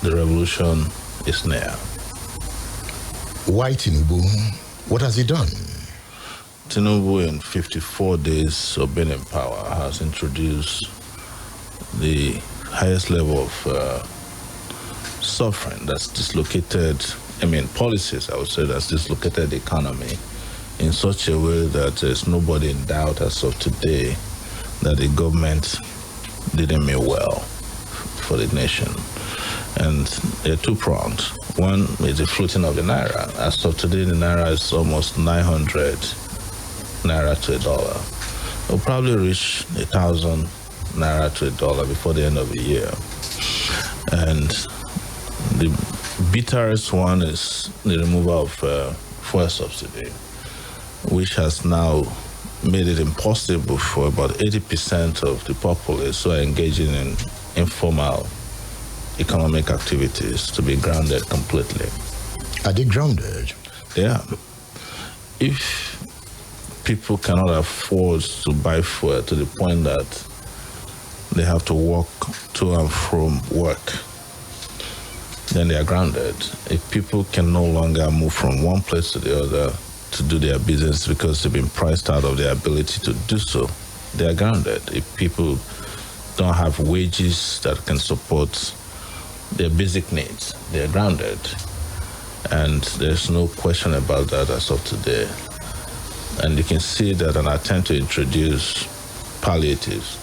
the revolution is near. Why Tinubu? What has he done? Tinubu, in 54 days of being in power, has introduced the highest level of suffering that's dislocated, policies, I would say, that's dislocated the economy in such a way that there's nobody in doubt as of today that the government didn't mean well for the nation. And they're two-pronged. One is the floating of the naira. As of today, the naira is almost 900 naira to $1. It'll probably reach 1,000 naira to $1 before the end of the year. And the bitterest one is the removal of fuel subsidy, which has now made it impossible for about 80% of the populace who are engaging in informal economic activities to be grounded completely. Are they grounded? Yeah. If people cannot afford to buy fuel to the point that they have to walk to and from work, then they are grounded. If people can no longer move from one place to the other to do their business because they've been priced out of their ability to do so, they are grounded. If people don't have wages that can support their basic needs, they are grounded. And there's no question about that as of today. And you can see that an attempt to introduce palliatives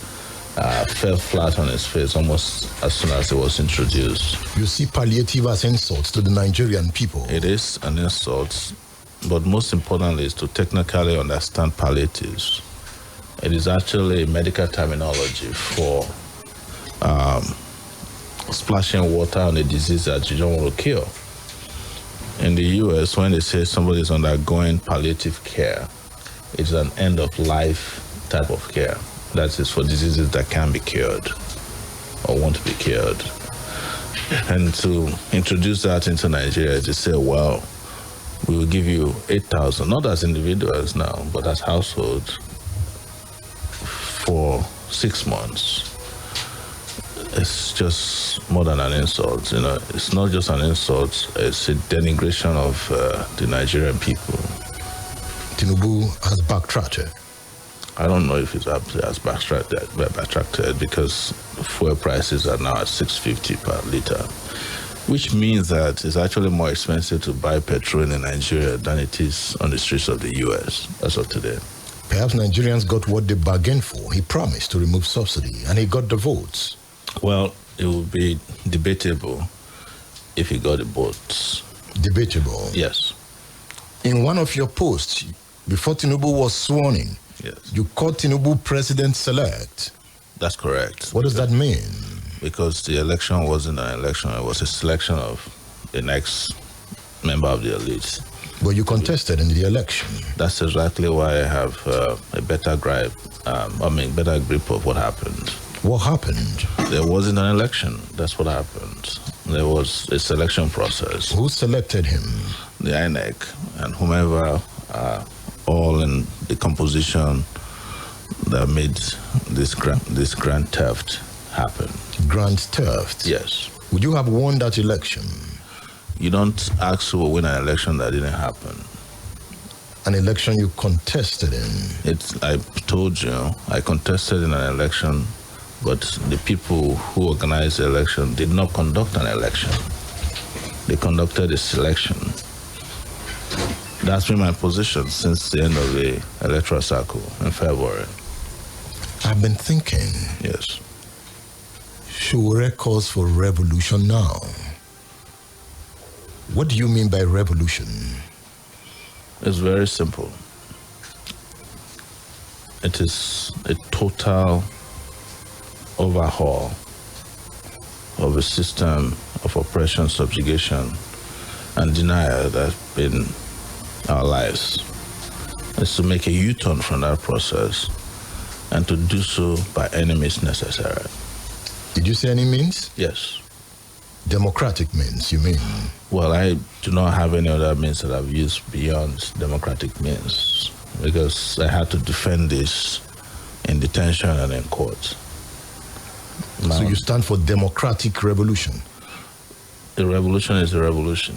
fell flat on its face almost as soon as it was introduced. You see palliative as insults to the Nigerian people. It is an insult, but most importantly is to technically understand palliatives. It is actually a medical terminology for splashing water on a disease that you don't want to cure. In the US, when they say somebody is undergoing palliative care, it's an end-of-life type of care. That is for diseases that can be cured or won't be cured. And to introduce that into Nigeria, to say, well, we will give you 8,000, not as individuals now, but as households for 6 months. It's just more than an insult. It's not just an insult, it's a denigration of the Nigerian people. Tinubu has backtracked. I don't know if it has backtracked because fuel prices are now at $6.50 per liter, which means that it's actually more expensive to buy petrol in Nigeria than it is on the streets of the US as of today. Perhaps Nigerians got what they bargained for. He promised to remove subsidy, and he got the votes. Well, it would be debatable if he got the votes. Debatable? Yes. In one of your posts, before Tinubu was sworn in, yes, you called Tinubu president-select. That's correct. What does that mean? Because the election wasn't an election, it was a selection of the next member of the elite. But you contested in the election. That's exactly why I have a better grip of what happened. What happened? There wasn't an election. That's what happened. There was a selection process. Who selected him? The INEC and whomever all in the composition that made this grand theft happen. Grand theft? Yes. Would you have won that election? You don't ask who will win an election that didn't happen. An election you contested in? I told you, I contested in an election, but the people who organized the election did not conduct an election. They conducted a selection. That's been my position since the end of the electoral cycle in February. I've been thinking. Yes. Sowore calls for revolution now. What do you mean by revolution? It's very simple. It is a total overhaul of a system of oppression, subjugation, and denial that's been our lives. It's to make a U-turn from that process and to do so by any means necessary. Did you say any means? Yes. Democratic means, you mean? Well, I do not have any other means that I've used beyond democratic means because I had to defend this in detention and in court. So you stand for democratic revolution? a revolution is a revolution.